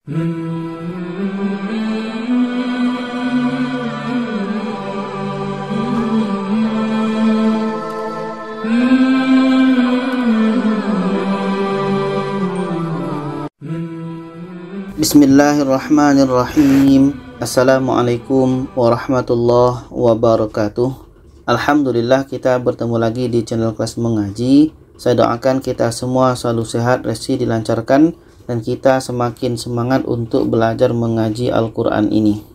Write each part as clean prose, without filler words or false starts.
Bismillahirrahmanirrahim. Assalamualaikum warahmatullahi wabarakatuh. Alhamdulillah, kita bertemu lagi di channel Kelas Mengaji. Saya doakan kita semua selalu sehat, rezeki dilancarkan, dan kita semakin semangat untuk belajar mengaji Al-Quran ini.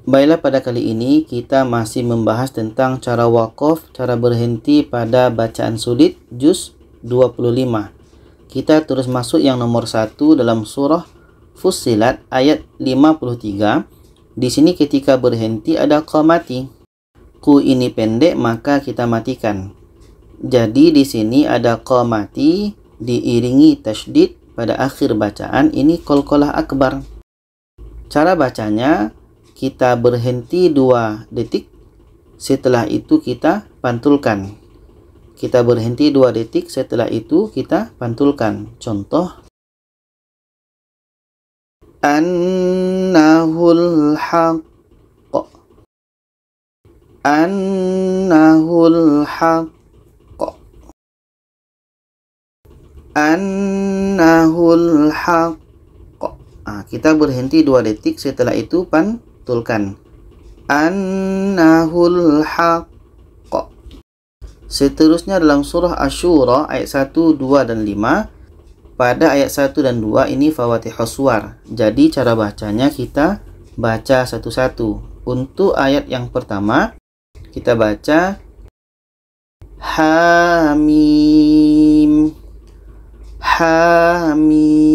Baiklah, pada kali ini kita masih membahas tentang cara wakaf, cara berhenti pada bacaan sulit juz 25. Kita terus masuk yang nomor 1 dalam surah Fussilat ayat 53. Di sini ketika berhenti ada qamati. Ku ini pendek maka kita matikan. Jadi di sini ada qamati diiringi tasydid pada akhir bacaan, ini qalqalah akbar. Cara bacanya, kita berhenti 2 detik, setelah itu kita pantulkan. Kita berhenti 2 detik, setelah itu kita pantulkan. Contoh, annahul haqq, annahul haqq, annahul haqq. Kita berhenti 2 detik, setelah itu pantulkan. Annahul haqq. Seterusnya dalam surah Asy-Syura ayat 1, 2, dan 5. Pada ayat 1 dan 2 ini Fawatihus Suwar. Jadi cara bacanya kita baca satu-satu. Untuk ayat yang pertama kita baca Hamim, Hamim.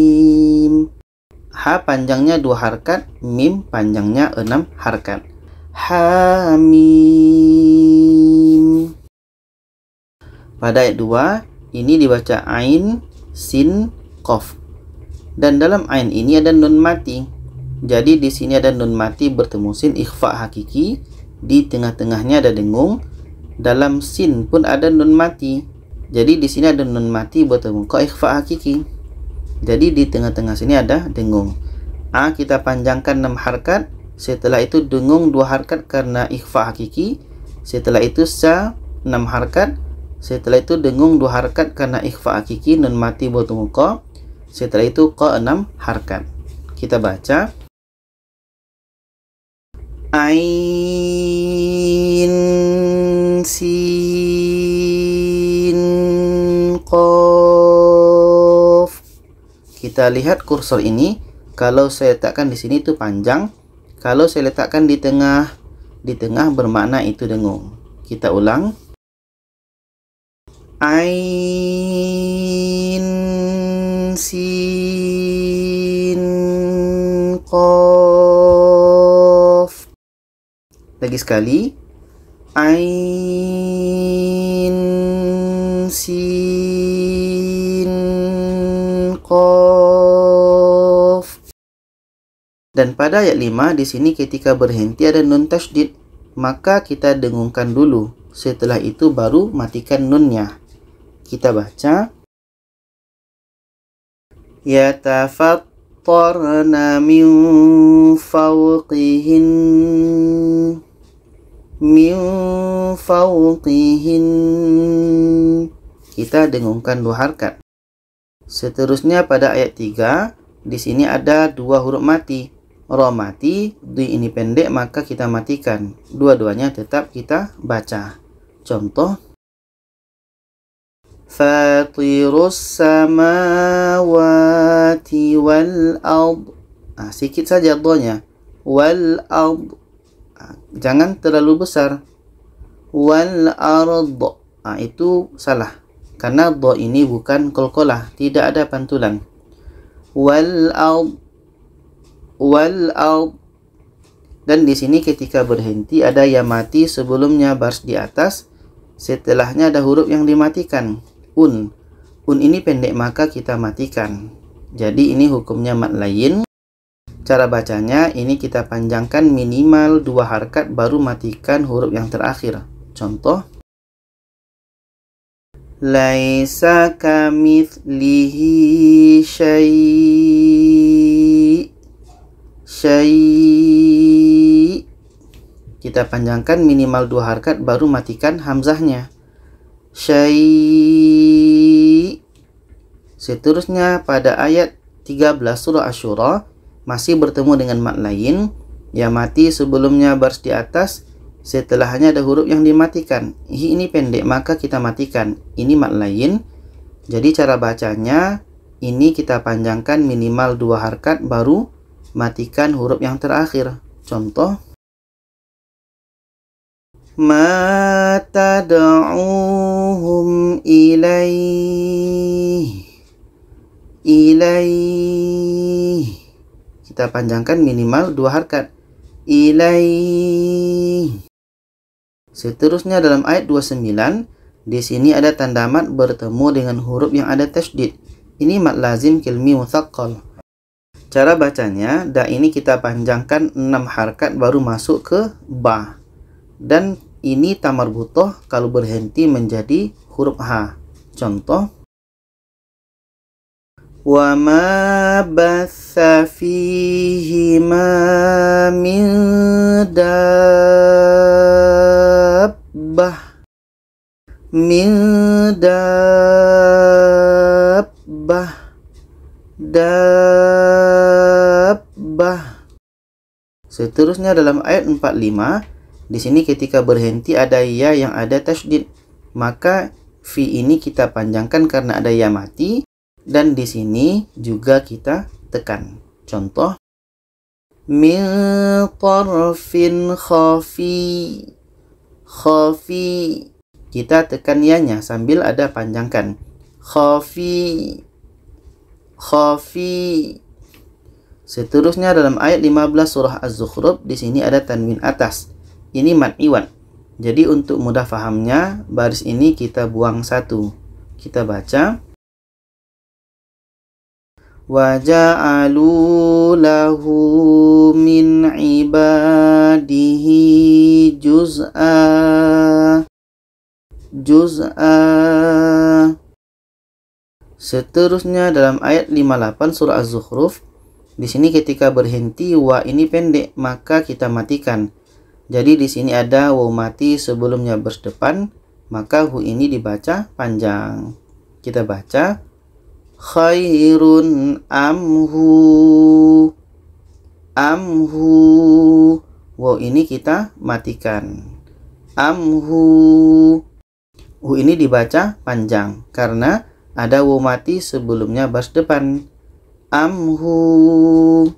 Ha panjangnya 2 harkat, mim panjangnya 6 harkat. Hamim. Pada ayat 2 ini dibaca ain, sin, qaf. Dan dalam ain ini ada nun mati. Jadi di sini ada nun mati bertemu sin, ikhfa hakiki. Di tengah-tengahnya ada dengung. Dalam sin pun ada nun mati. Jadi di sini ada nun mati bertemu qa, ikhfa hakiki. Jadi di tengah-tengah sini ada dengung. Kita panjangkan 6 harkat. Setelah itu dengung 2 harkat karena ikhfa hakiki. Setelah itu sa 6 harkat. Setelah itu dengung 2 harkat karena ikhfa hakiki, nun mati bertemu qa. Setelah itu qa 6 harkat. Kita baca ain, sin, qaf. Kita lihat kursor ini, kalau saya letakkan di sini itu panjang, kalau saya letakkan di tengah bermakna itu dengung. Kita ulang. Ain, sin, qaf. Lagi sekali. Ain, sin, qaf. Dan pada ayat 5 di sini ketika berhenti ada nun tasydid, maka kita dengungkan dulu. Setelah itu baru matikan nunnya. Kita baca yatafattarna min fawqihin, min fawqihin. Kita dengungkan 2 harkat. Seterusnya pada ayat 3 di sini ada 2 huruf mati. Ra mati, di ini pendek maka kita matikan. Dua-duanya tetap kita baca. Contoh, Fatirus samawati wal ard. Sikit saja doanya. Wal ard. Jangan terlalu besar. Wal ard. Itu salah. Karena do ini bukan qalqalah, tidak ada pantulan. Wal ard. Wal ard. Dan di sini ketika berhenti ada ya mati sebelumnya baris di atas, setelahnya ada huruf yang dimatikan. Un ini pendek maka kita matikan. Jadi ini hukumnya mad lain. Cara bacanya ini kita panjangkan minimal 2 harkat baru matikan huruf yang terakhir. Contoh, laisa kamitslihi syai'. syai'. Kita panjangkan minimal 2 harakat baru matikan hamzahnya. Syai'. Seterusnya pada ayat 13 surah Asy-Syura masih bertemu dengan mad lain yang mati sebelumnya baris di atas, setelahnya ada huruf yang dimatikan. Ini pendek maka kita matikan. Ini mad lain. Jadi cara bacanya ini kita panjangkan minimal 2 harakat baru matikan huruf yang terakhir. Contoh, ma tad'uhum ilaih. Kita panjangkan minimal 2 harakat. Ilaih. Seterusnya dalam ayat 29, di sini ada tanda mad bertemu dengan huruf yang ada tasydid. Ini mad lazim kilmi mutsaqqal. Cara bacanya, da ini kita panjangkan 6 harakat baru masuk ke ba. Dan ini ta marbutah kalau berhenti menjadi huruf ha. Contoh, wa ma batha fihima min dabbah. Seterusnya dalam ayat 45, di sini ketika berhenti ada ya yang ada tasydid, maka fi ini kita panjangkan karena ada ya mati, dan di sini juga kita tekan. Contoh, min tarfin khafi. Kita tekan ya-nya sambil ada panjangkan. Khafi. Seterusnya dalam ayat 15 surah Az-Zukhruf, di sini ada tanwin atas. Ini mad iwad. Jadi untuk mudah fahamnya, baris ini kita buang 1. Kita baca, wa ja'alu lahu min ibadihi juz'a. Seterusnya dalam ayat 58 surah Az-Zukhruf, di sini ketika berhenti wa ini pendek maka kita matikan. Jadi di sini ada waw mati sebelumnya baris depan, maka hu ini dibaca panjang. Kita baca, khairun amhu. Waw ini kita matikan. Amhu. Hu ini dibaca panjang karena ada waw mati sebelumnya baris depan. Amhu.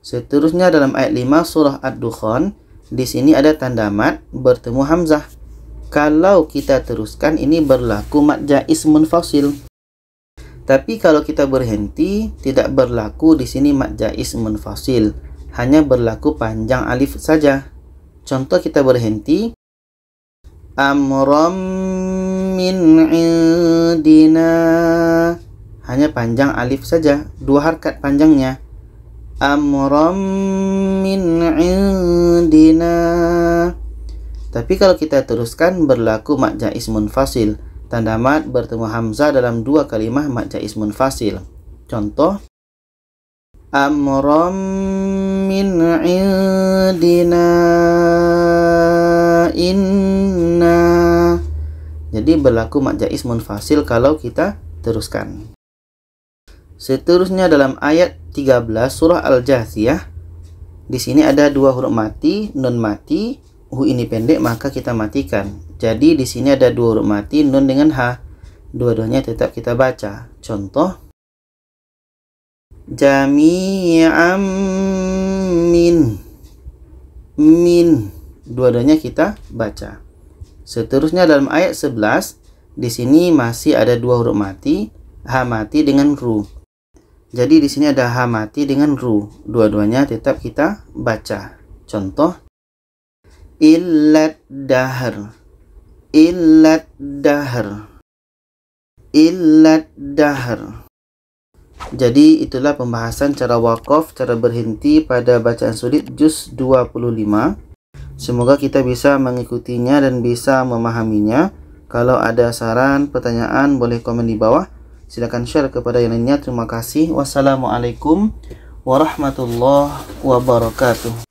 Seterusnya dalam ayat 5 surah Ad-Dukhan, di sini ada tanda mad bertemu hamzah. Kalau kita teruskan ini berlaku mad jaiz munfasil. Tapi kalau kita berhenti tidak berlaku di sini mad jaiz munfasil, hanya berlaku panjang alif saja. Contoh kita berhenti, amram min indina. Hanya panjang alif saja, 2 harakat panjangnya. Amram min indina. Tapi kalau kita teruskan berlaku mad jaiz munfasil. Tanda mad bertemu hamzah dalam 2 kalimah mad jaiz munfasil. Contoh, amram min indina inna. Jadi berlaku mad jaiz munfasil kalau kita teruskan. Seterusnya dalam ayat 13 surah Al-Jathiyah, di sini ada 2 huruf mati, nun mati, hu ini pendek maka kita matikan. Jadi di sini ada 2 huruf mati, nun dengan ha. Dua-duanya tetap kita baca. Contoh, jami'am min. Dua-duanya kita baca. Seterusnya dalam ayat 11, di sini masih ada 2 huruf mati, ha mati dengan ru. Jadi di sini ada ha mati dengan ru. Dua-duanya tetap kita baca. Contoh, illat dahr. Jadi itulah pembahasan cara waqaf, cara berhenti pada bacaan sulit juz 25. Semoga kita bisa mengikutinya dan bisa memahaminya. Kalau ada saran, pertanyaan boleh komen di bawah. Silakan share kepada yang lainnya. Terima kasih. Wassalamualaikum warahmatullahi wabarakatuh.